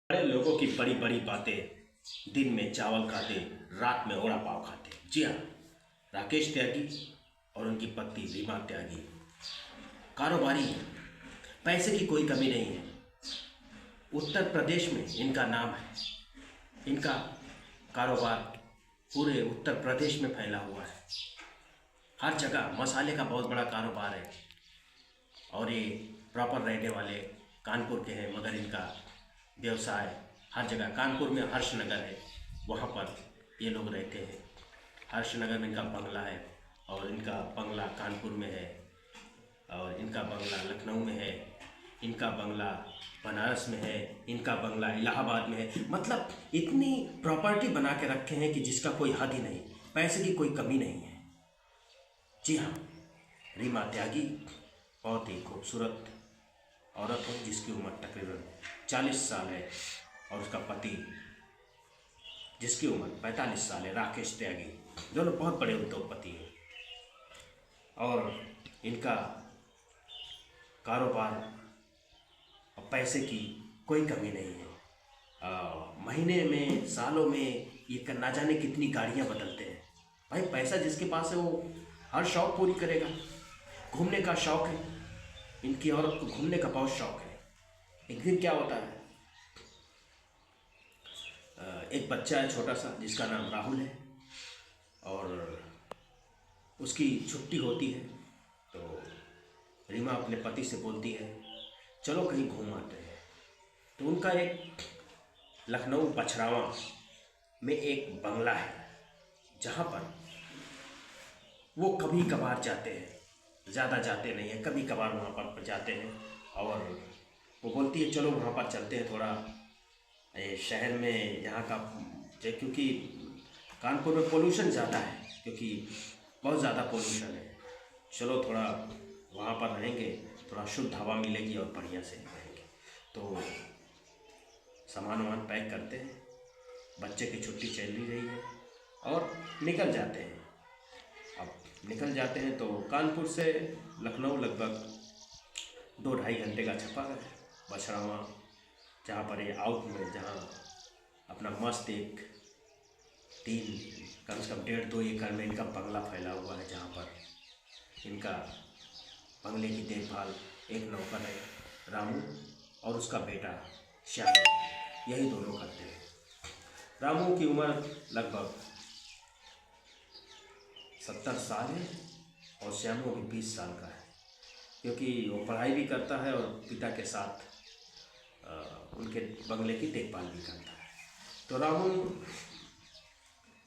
बड़े लोगों की बड़ी बड़ी बातें। दिन में चावल खाते, रात में वड़ा पाव खाते। जी हाँ, राकेश त्यागी और उनकी पत्नी रीमा त्यागी कारोबारी हैं। पैसे की कोई कमी नहीं है। उत्तर प्रदेश में इनका नाम है। इनका कारोबार पूरे उत्तर प्रदेश में फैला हुआ है। हर जगह मसाले का बहुत बड़ा कारोबार है। और ये प्रॉपर रहने वाले कानपुर के हैं, मगर इनका व्यवसाय हर जगह। कानपुर में हर्षनगर है, वहाँ पर ये लोग रहते हैं। हर्षनगर में इनका बंगला है, और इनका बंगला कानपुर में है, और इनका बंगला लखनऊ में है, इनका बंगला बनारस में है, इनका बंगला इलाहाबाद में है। मतलब इतनी प्रॉपर्टी बना के रखे हैं कि जिसका कोई हद ही नहीं। पैसे की कोई कमी नहीं है। जी हाँ, रीमा त्यागी बहुत ही खूबसूरत औरत है, जिसकी उम्र तकरीबन 40 साल है, और उसका पति जिसकी उम्र 45 साल है, राकेश त्यागी। दोनों बहुत बड़े उद्योगपति हैं, और इनका कारोबार और पैसे की कोई कमी नहीं है। महीने में, सालों में ये ना जाने कितनी गाड़ियाँ बदलते हैं। भाई, पैसा जिसके पास है वो हर शौक़ पूरी करेगा। घूमने का शौक़ है, इनकी औरत को घूमने का बहुत शौक़ है। एक दिन क्या होता है, एक बच्चा है छोटा सा, जिसका नाम राहुल है, और उसकी छुट्टी होती है। तो रीमा अपने पति से बोलती है, चलो कहीं घूम आते हैं। तो उनका एक लखनऊ बछरावा में एक बंगला है, जहाँ पर वो कभी कभार जाते हैं। ज़्यादा जाते नहीं हैं, कभी कभार वहाँ पर जाते हैं। और वो बोलती है, चलो वहाँ पर चलते हैं। थोड़ा शहर में यहाँ का, क्योंकि कानपुर में पोल्यूशन ज़्यादा है, क्योंकि बहुत ज़्यादा पोल्यूशन है। चलो थोड़ा वहाँ पर रहेंगे, थोड़ा शुद्ध हवा मिलेगी और बढ़िया से रहेंगे। तो सामान वामान पैक करते हैं, बच्चे की छुट्टी चल ही रही है, और निकल जाते हैं। अब निकल जाते हैं तो कानपुर से लखनऊ लगभग 2-2.5 घंटे का सफ़र है। बछरावा, जहाँ पर ये आउट में, जहाँ अपना मस्त एक 3, कम से कम 1.5-2 एकड़ में इनका बंगला फैला हुआ है, जहाँ पर इनका बंगले की देखभाल एक नौकर है रामू, और उसका बेटा श्याम, यही दोनों करते हैं। रामू की उम्र लगभग 70 साल है, और श्यामू अभी 20 साल का है, क्योंकि वो पढ़ाई भी करता है और पिता के साथ उनके बंगले की देखभाल भी करता है। तो रामू,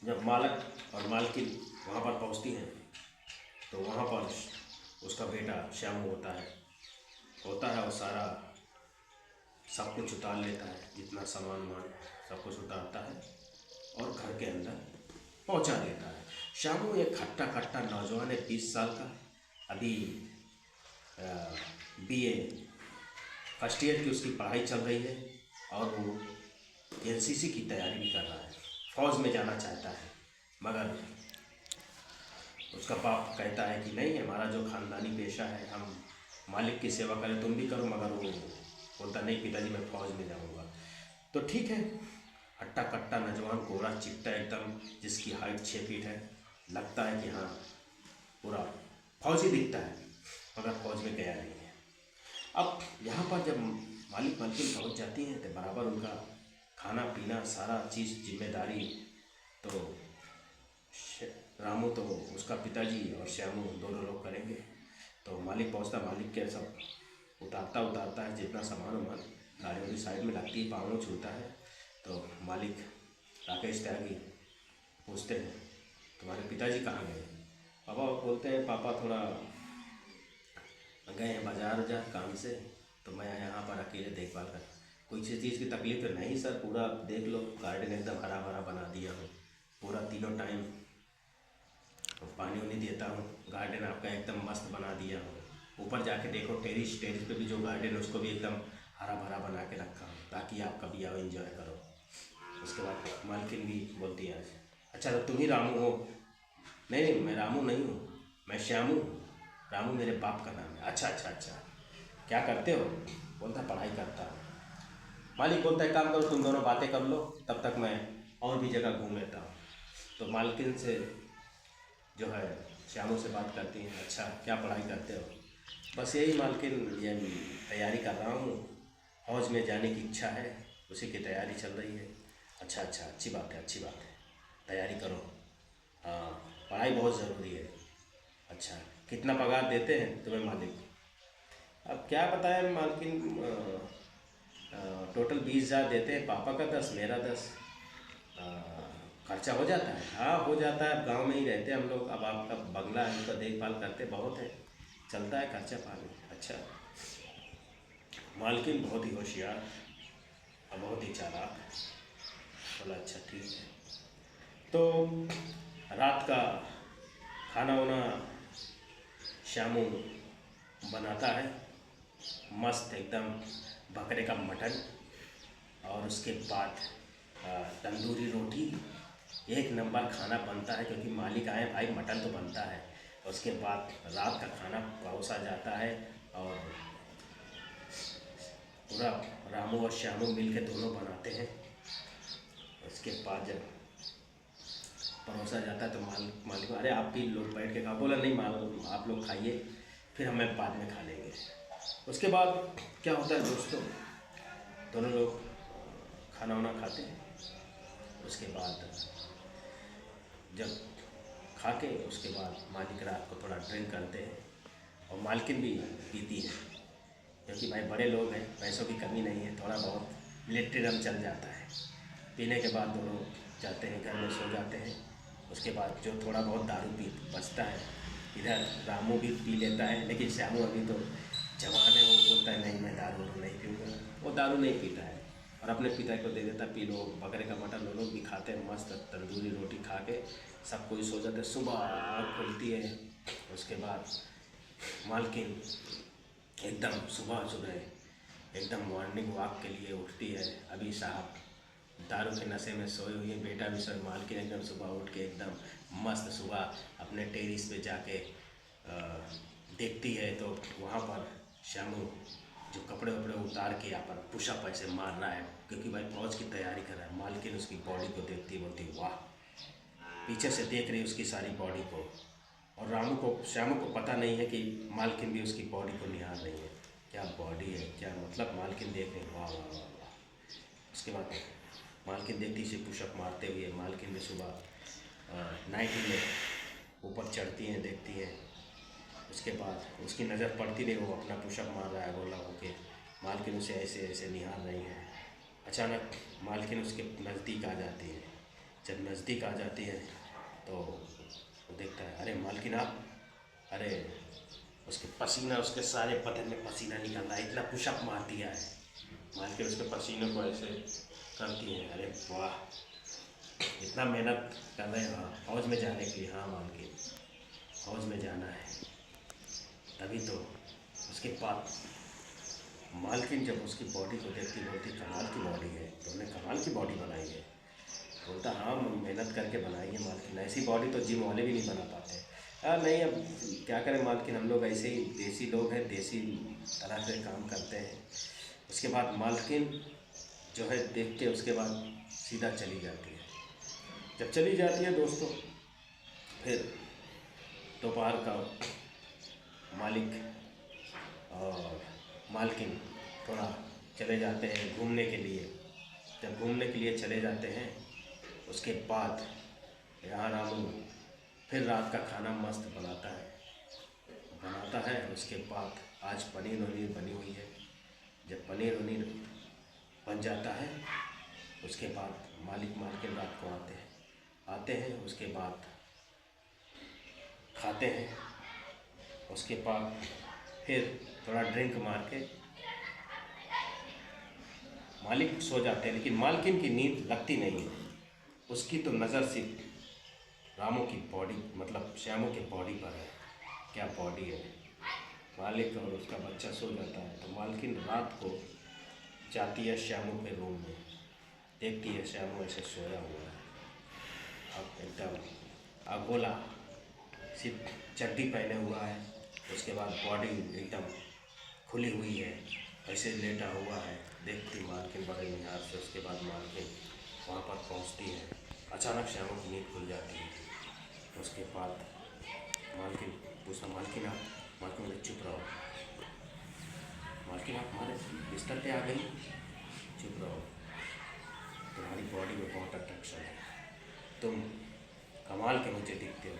जब मालक और मालकिन वहाँ पर पहुँचती हैं, तो वहाँ पर उसका बेटा श्यामू होता है, और सारा सब कुछ उतार लेता है। जितना सामान सब कुछ उतारता है, और घर के अंदर पहुँचा देता है। श्यामू एक खट्टा खट्टा नौजवान है, 20 साल का, अभी BA फर्स्ट ईयर की उसकी पढ़ाई चल रही है, और वो NCC की तैयारी भी कर रहा है। फौज में जाना चाहता है, मगर उसका बाप कहता है कि नहीं, हमारा जो ख़ानदानी पेशा है, हम मालिक की सेवा करें, तुम भी करो। मगर वो बोलता, नहीं पिताजी, मैं फौज में जाऊंगा। तो ठीक है, हट्टा कट्टा नौजवान, गोरा चिट्टा एकदम, जिसकी हाइट 6 फीट है। लगता है कि हाँ, पूरा फौजी दिखता है, मगर फौज में गया नहीं है। अब यहाँ पर जब मालिक मालकिन पहुँच जाती हैं, तो बराबर उनका खाना पीना सारा चीज़ जिम्मेदारी तो रामू, तो उसका पिताजी और श्यामू दोनों लोग करेंगे। तो मालिक पहुँचता, मालिक के सब उतारता है, जितना सामान वामान गाड़ी वाली साइड में लगती है, पाँव छूता है। तो मालिक राकेश त्यागी पूछते हैं, तुम्हारे पिताजी कहाँ गए? पापा बोलते हैं, पापा थोड़ा गए हैं बाजार काम से, तो मैं यहाँ पर अकेले देखभाल कर। कोई चीज़ की तकलीफ तो नहीं सर? पूरा देख लो, गार्डन एकदम हरा भरा बना दिया हूँ, पूरा तीनों टाइम पानी वानी देता हूँ, गार्डन आपका एकदम मस्त बना दिया हूँ। ऊपर जाके देखो, टेरिस पे भी जो गार्डन है, उसको भी एकदम हरा भरा बना के रखा हूँ, ताकि आप कभी आओ, एंजॉय करो। उसके बाद मालकिन भी बोलती है, अच्छा तो तुम ही रामू हो? नहीं, मैं रामू नहीं हूँ, मैं श्यामू हूँ। रामू मेरे बाप का नाम है। अच्छा, क्या करते हो? बोलता, पढ़ाई करता हूँ। मालिक बोलता है काम करो, तुम दोनों बातें कर लो, तब तक मैं और भी जगह घूम लेता हूँ। तो मालकिन से जो है श्यामू से बात करती हैं, अच्छा क्या पढ़ाई करते हो? बस यही मालकिन, ये तैयारी कर रहा हूँ, फौज में जाने की इच्छा है, उसी की तैयारी चल रही है। अच्छा अच्छा, अच्छी बात है, अच्छी बात है, तैयारी करो। हाँ, पढ़ाई बहुत ज़रूरी है। अच्छा, कितना पगार देते हैं तुम्हें मालिक? अब क्या बताएं मालकिन, टोटल 20,000 देते हैं, पापा का 10, मेरा 10। खर्चा हो जाता है, हाँ हो जाता है, अब गाँव में ही रहते हैं हम लोग, अब आपका बंगला है, उसका देखभाल करते बहुत है, चलता है खर्चा पानी। अच्छा, मालकिन बहुत ही होशियार और बहुत ही चालाक। बोला अच्छा ठीक है। तो रात का खाना वाना श्यामू बनाता है, मस्त एकदम बकरे का मटन, और उसके बाद तंदूरी रोटी, एक नंबर खाना बनता है, क्योंकि मालिक आए भाई, मटन तो बनता है। उसके बाद रात का खाना परोसा जाता है, और पूरा रामू और श्यामू मिल के दोनों बनाते हैं। उसके बाद जब परोसा जाता है तो मालिक अरे आप भी लोग बैठ के खा, बोला नहीं मालिक आप लोग खाइए, फिर हमें बाद में खा लेंगे। उसके बाद क्या होता है दोस्तों, दोनों लोग खाना वाना खाते हैं। उसके बाद जब खा के उसके बाद मालिक रात को थोड़ा ड्रिंक करते हैं, और मालकिन भी पीती है, क्योंकि भाई बड़े लोग हैं, पैसों की कमी नहीं है, थोड़ा बहुत मिलिट्री रम चल जाता है। पीने के बाद दोनों जाते हैं घर में, सो जाते हैं। उसके बाद जो थोड़ा बहुत दारू पी बचता है, इधर रामू भी पी लेता है, लेकिन श्यामू अभी तो जवान है, वो बोलता है नहीं मैं दारू नहीं पीऊँगा, वो दारू नहीं पीता है, और अपने पिता को दे देता, पी लो बकरे का मटन, लोग भी खाते हैं, मस्त तंदूरी रोटी खा के सब कोई सो जाते हैं। सुबह आँख खुलती है, उसके बाद मालकिन एकदम सुबह सुबह एकदम मॉर्निंग वॉक के लिए उठती है। अभी साहब दारू के नशे में सोए हुए, बेटा भी सोए, मालकिन एकदम सुबह उठ के एकदम मस्त सुबह अपने टेरिस पे जाके देखती है, तो वहाँ पर श्यामू जो कपड़े वपड़े उतार के यहाँ पर पुशअप ऐसे मार रहा है, क्योंकि भाई फौज की तैयारी कर रहा है। मालकिन उसकी बॉडी को देखती, बोलती वाह, पीछे से देख रही उसकी सारी बॉडी को, और श्यामू को पता नहीं है कि मालकिन भी उसकी बॉडी को निहार रही है, क्या बॉडी है, क्या मतलब, मालकिन देख रही, वाह वाह वाह वाह। उसके बाद मालकिन देखती से पुशअप मारते हुए, मालकिन भी सुबह नाइटी में ऊपर चढ़ती हैं, देखती हैं। उसके बाद उसकी नज़र पड़ती नहीं, वो अपना पुशअप मार रहा है गोला होके, मालकिन उसे ऐसे ऐसे निहार रही है। अचानक मालकिन उसके नज़दीक आ जाती है। जब नज़दीक आ जाती है तो वो देखता है, अरे मालकिन आप, अरे उसके पसीना, उसके सारे बदन में पसीना निकल रहा है, इतना पुशअप मार दिया है। मालकिन उसके पसीने को ऐसे करती है, अरे वाह, इतना मेहनत कर रहे हैं, हाँ फौज में जाने के लिए, हाँ मालकिन फौज में जाना है। तभी तो उसके बाद मालकिन जब उसकी बॉडी को देखती, बोलती कमाल की बॉडी है, तुमने कमाल की बॉडी बनाई है। बोलता हाँ मेहनत करके बनाई है मालकिन, ऐसी बॉडी तो जिम वाले भी नहीं बना पाते। नहीं अब क्या करें मालकिन, हम लोग ऐसे ही देसी लोग हैं, देसी तरह से काम करते हैं। उसके बाद मालकिन जो है देख के उसके बाद सीधा चली जाती है। जब चली जाती है दोस्तों, फिर दोपहर का मालिक और मालकिन थोड़ा चले जाते हैं घूमने के लिए। जब घूमने के लिए चले जाते हैं, उसके बाद यहाँ रामू फिर रात का खाना मस्त बनाता है। उसके बाद आज पनीर वनीर बनी हुई है। जब पनीर वनीर बन जाता है, उसके बाद मालकिन रात को आते हैं, उसके बाद खाते हैं। उसके बाद फिर थोड़ा ड्रिंक मार के मालिक सो जाते हैं, लेकिन मालकिन की नींद लगती नहीं है। उसकी तो नज़र सिर्फ रामू की बॉडी, मतलब श्यामू की बॉडी पर है, क्या बॉडी है। मालिक और उसका बच्चा सो जाता है, तो मालकिन रात को जाती है श्यामू के रूम में, देखती है श्यामू ऐसे सोया हुआ है, अब एकदम अगोला, सिर्फ चड्डी पहने हुआ है, उसके बाद बॉडी एकदम खुली हुई है, ऐसे लेटा हुआ है। देखती मालकिन बड़े निहार से। उसके बाद मालकिन वहाँ पर पहुँचती है। अचानक श्यामू की नींद खुल जाती है। उसके बाद मालकिन पूछा, मालकिन आप? मालकिन बोले, चुप रहो। मालकिन आप हमारे बिस्तर पे आ गई? चुप रहो, तुम्हारी बॉडी में बहुत अट्रैक्शन है, तुम कमाल के मुझे दिखते हो।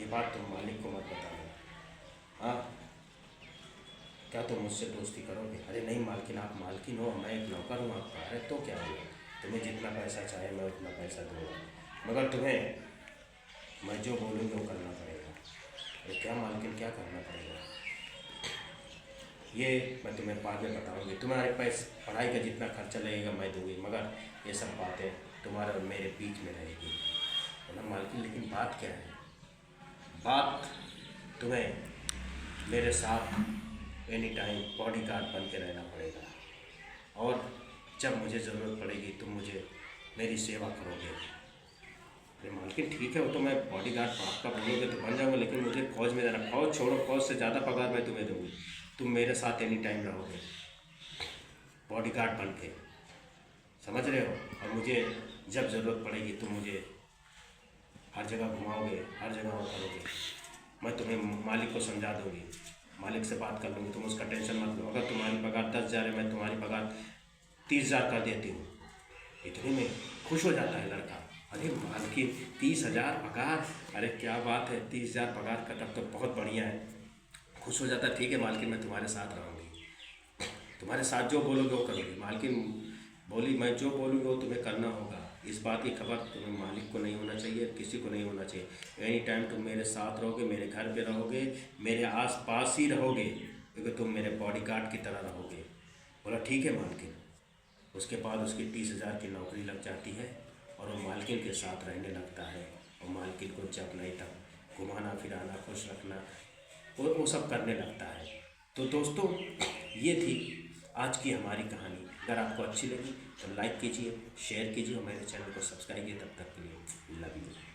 ये बात तुम मालिक को मत बताना। हाँ, क्या तुम मुझसे दोस्ती करोगे? अरे नहीं मालकिन, आप मालकिन हो, मैं एक नौकर हूँ आपका। अरे तो क्या हुआ, तुम्हें जितना पैसा चाहे मैं उतना पैसा दूँगा, मगर तुम्हें मैं जो बोलूँगी वो करना पड़ेगा। अरे क्या मालकिन, क्या करना पड़ेगा? ये मैं तुम्हें बाद में बताऊँगी। तुम्हारे पैसे पढ़ाई का जितना खर्चा लगेगा मैं दूँगी, मगर ये सब बातें तुम्हारे और मेरे बीच में रहेगी। बोला, मालकिन लेकिन बात क्या है? बात तुम्हें मेरे साथ एनी टाइम बॉडीगार्ड बन के रहना पड़ेगा, और जब मुझे ज़रूरत पड़ेगी तुम मुझे मेरी सेवा करोगे। अरे मालकिन ठीक है, वो तो मैं बॉडीगार्ड आपका बोलोगे तो बन जाऊँगा, लेकिन मुझे फौज में जाना। फौज छोड़ो, फौज से ज़्यादा पगार मैं तुम्हें दूँगी। तुम मेरे साथ एनी टाइम रहोगे बॉडीगार्ड बन के, समझ रहे हो? और मुझे जब ज़रूरत पड़ेगी तुम मुझे हर जगह घुमाओगे, हर जगह वो करोगे। मैं तुम्हें मालिक को समझा दूँगी, मालिक से बात कर लूँगी, तुम उसका टेंशन मत लो। अगर तुम्हारी पगार 10,000 है, मैं तुम्हारी पगार 30,000 कर देती हूँ। इतने में खुश हो जाता है लड़का। अरे मालकिन 30,000 पगार, अरे क्या बात है, 30,000 पगार का तब तो बहुत बढ़िया है। खुश हो जाता है। ठीक है मालकिन, मैं तुम्हारे साथ रहूँगी, तुम्हारे साथ जो बोलोगे वो करूँगी। मालकिन बोली, मैं जो बोलूँगी वो तुम्हें करना होगा। इस बात की खबर तुम्हें मालिक को नहीं होना चाहिए, किसी को नहीं होना चाहिए। एनी टाइम तुम मेरे साथ रहोगे, मेरे घर पे रहोगे, मेरे आस पास ही रहोगे, क्योंकि तुम मेरे बॉडीगार्ड की तरह रहोगे। बोला ठीक है मालकिन। उसके बाद उसकी 30,000 की नौकरी लग जाती है और वो मालकिन के साथ रहने लगता है। और मालकिन को जब नहीं तब घुमाना फिराना, खुश रखना, वो सब करने लगता है। तो दोस्तों, ये थी आज की हमारी कहानी। अगर आपको अच्छी लगी तो लाइक कीजिए, शेयर कीजिए और मेरे चैनल को सब्सक्राइब कीजिए। तब तक के लिए लव यू।